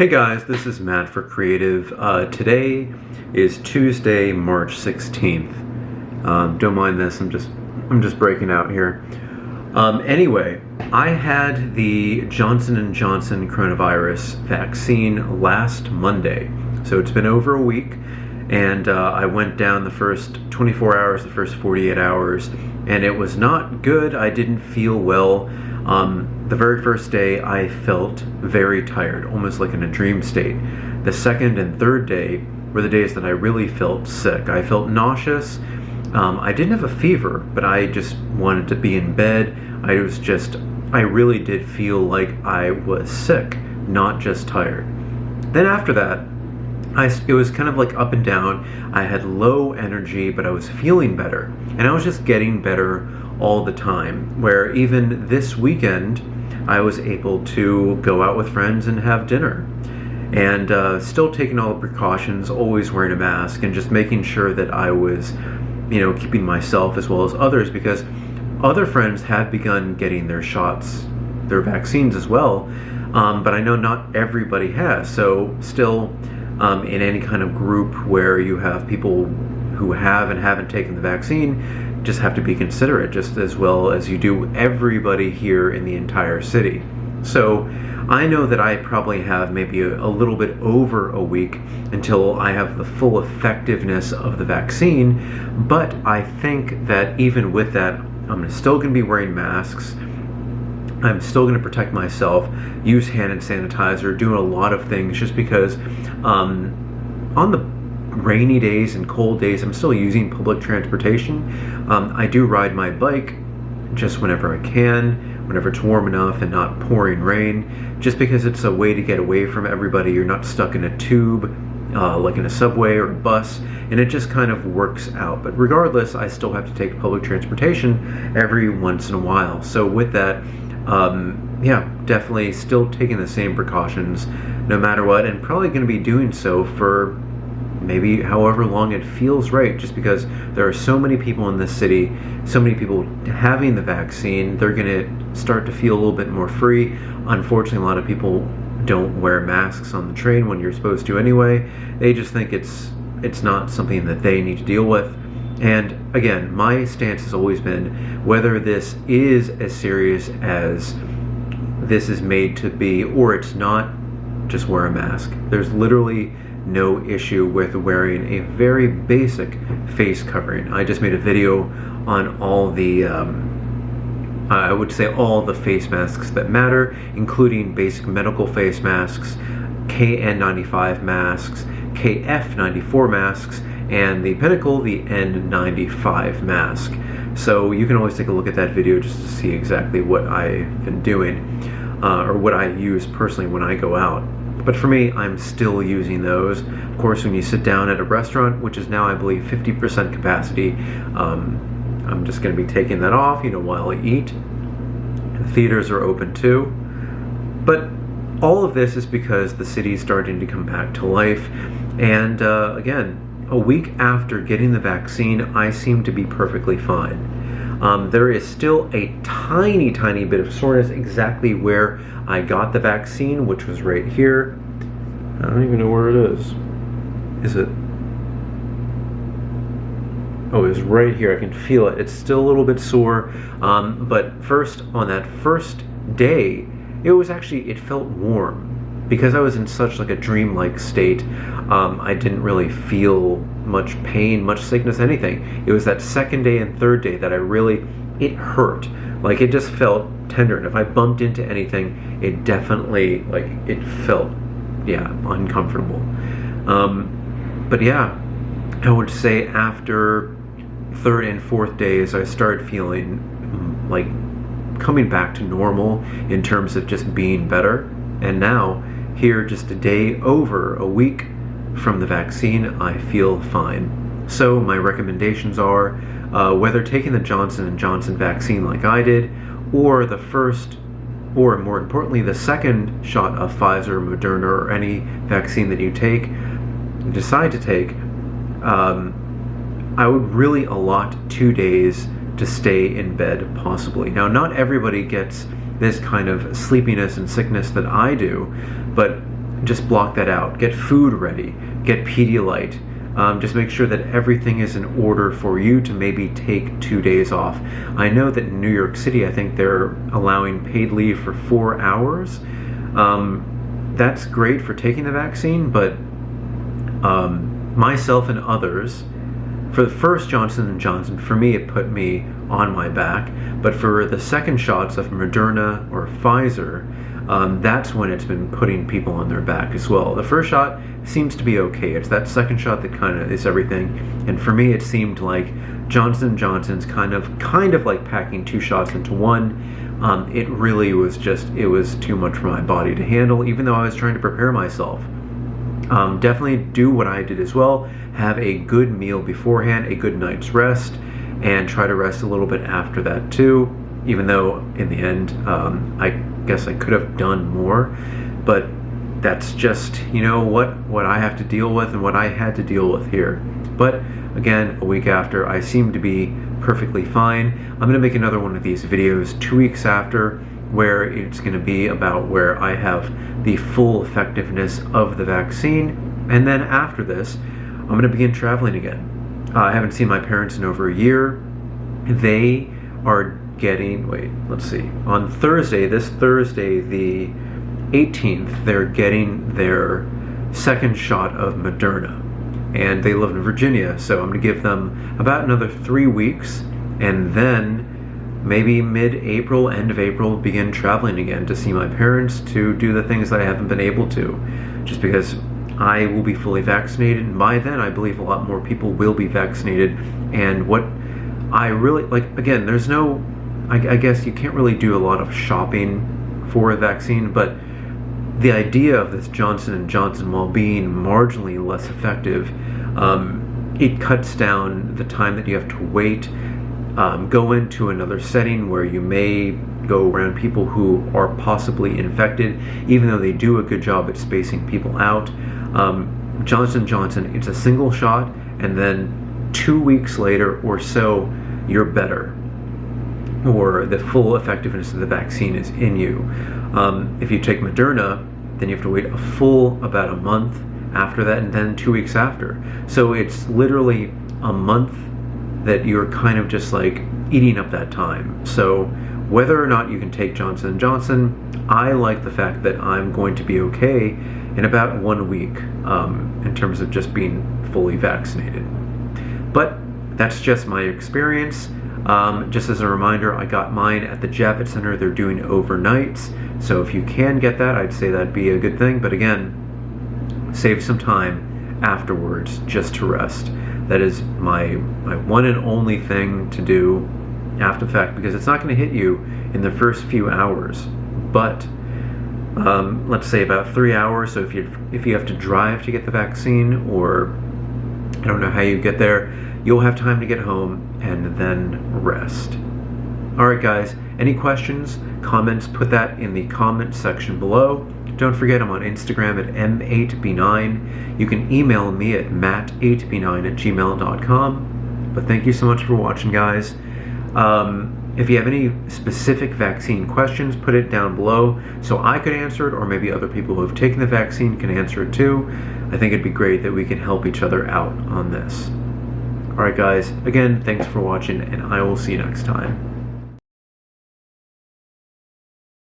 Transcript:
Hey guys, this is Matt for Creative. Today is Tuesday, March 16th. Don't mind this, I'm just breaking out here. Anyway, I had the Johnson & Johnson coronavirus vaccine last Monday. So it's been over a week, and I went down the first 24 hours, the first 48 hours, and it was not good. I didn't feel well. The very first day I felt very tired, almost like in a dream state. The second and third day were the days that I really felt sick. I felt nauseous. I didn't have a fever, but I just wanted to be in bed. I really did feel like I was sick, not just tired. Then after that, it was kind of like up and down. I had low energy, but I was feeling better. And I was just getting better all the time, where even this weekend, I was able to go out with friends and have dinner. And still taking all the precautions, always wearing a mask, and just making sure that I was, keeping myself as well as others, because other friends have begun getting their shots, their vaccines as well, but I know not everybody has. So still, in any kind of group where you have people who have and haven't taken the vaccine, just have to be considerate, just as well as you do everybody here in the entire city. So I know that I probably have maybe a little bit over a week until I have the full effectiveness of the vaccine, but I think that even with that, I'm still going to be wearing masks. I'm still going to protect myself, use hand sanitizer, doing a lot of things, just because on the rainy days and cold days, I'm still using public transportation. I do ride my bike just whenever I can, whenever it's warm enough and not pouring rain, just because it's a way to get away from everybody. You're not stuck in a tube, like in a subway or a bus, and it just kind of works out. But regardless, I still have to take public transportation every once in a while. So with that, yeah, definitely still taking the same precautions no matter what, and probably going to be doing so for maybe however long it feels right, just because there are so many people in this city, so many people having the vaccine. They're going to start to feel a little bit more free. Unfortunately, a lot of people don't wear masks on the train when you're supposed to anyway. They just think it's not something that they need to deal with. And again, my stance has always been, whether this is as serious as this is made to be or it's not, just wear a mask. There's literally no issue with wearing a very basic face covering. I just made a video on all the, I would say all the face masks that matter, including basic medical face masks, KN95 masks, KF94 masks, and the Pinnacle, the N95 mask. So you can always take a look at that video just to see exactly what I've been doing, or what I use personally when I go out. But for me, I'm still using those. Of course, when you sit down at a restaurant, which is now, I believe, 50% capacity, I'm just going to be taking that off, while I eat. The theaters are open too. But all of this is because the city's starting to come back to life. And again, a week after getting the vaccine, I seem to be perfectly fine. There is still a tiny bit of soreness exactly where I got the vaccine, which was right here. I don't even know where it is. Is it? Oh, it was right here. I can feel it. It's still a little bit sore. But first, on that first day, it felt warm. Because I was in such like a dreamlike state, I didn't really feel much pain, much sickness, anything. It was that second day and third day that it hurt. Like, it just felt tender, and if I bumped into anything, it definitely, it felt, uncomfortable. But yeah, I would say after third and fourth days, I started feeling like coming back to normal in terms of just being better. And now, here just a day over a week from the vaccine, I feel fine. So my recommendations are, whether taking the Johnson & Johnson vaccine like I did, or the first, or more importantly, the second shot of Pfizer, Moderna, or any vaccine that you decide to take, I would really allot 2 days to stay in bed, possibly. Now, not everybody gets this kind of sleepiness and sickness that I do, but just block that out. Get food ready. Get Pedialyte. Just make sure that everything is in order for you to maybe take 2 days off. I know that in New York City, I think they're allowing paid leave for 4 hours. That's great for taking the vaccine, but myself and others, for the first Johnson & Johnson, for me, it put me on my back. But for the second shots of Moderna or Pfizer, that's when it's been putting people on their back as well. The first shot seems to be okay. It's that second shot that kind of is everything. And for me, it seemed like Johnson & Johnson's kind of like packing 2 shots into one. It really was it was too much for my body to handle, even though I was trying to prepare myself. Definitely do what I did as well. Have a good meal beforehand, a good night's rest, and try to rest a little bit after that too, even though in the end, I guess I could have done more, but that's just, what I have to deal with and what I had to deal with here. But again, a week after, I seem to be perfectly fine. I'm going to make another one of these videos 2 weeks after, where it's going to be about where I have the full effectiveness of the vaccine. And then after this, I'm going to begin traveling again. I haven't seen my parents in over a year. They are getting, on Thursday, this Thursday, the 18th, they're getting their second shot of Moderna. And they live in Virginia, so I'm going to give them about another 3 weeks, and then maybe mid-April, end of April, begin traveling again to see my parents, to do the things that I haven't been able to, just because I will be fully vaccinated, and by then I believe a lot more people will be vaccinated. And what I really, again, there's no, I guess you can't really do a lot of shopping for a vaccine, but the idea of this Johnson & Johnson, while being marginally less effective, it cuts down the time that you have to wait, go into another setting where you may go around people who are possibly infected, even though they do a good job at spacing people out. Johnson & Johnson, it's a single shot, and then 2 weeks later or so, you're better, or the full effectiveness of the vaccine is in you. If you take Moderna, then you have to wait a full about a month after that, and then 2 weeks after. So it's literally a month that you're kind of just like eating up that time. So whether or not you can take Johnson & Johnson, I like the fact that I'm going to be okay in about 1 week in terms of just being fully vaccinated. But that's just my experience. Just as a reminder, I got mine at the Javits Center. They're doing overnights, so if you can get that, I'd say that'd be a good thing. But again, save some time afterwards just to rest. That is my one and only thing to do after the fact, because it's not going to hit you in the first few hours, but let's say about 3 hours. So if you have to drive to get the vaccine, or I don't know how you get there, you'll have time to get home and then rest. Alright guys, any questions, comments, put that in the comment section below. Don't forget, I'm on Instagram at M8B9. You can email me at matt8b9@gmail.com. But thank you so much for watching, guys. If you have any specific vaccine questions, put it down below so I could answer it, or maybe other people who have taken the vaccine can answer it too. I think it'd be great that we can help each other out on this. Alright guys, again, thanks for watching, and I will see you next time.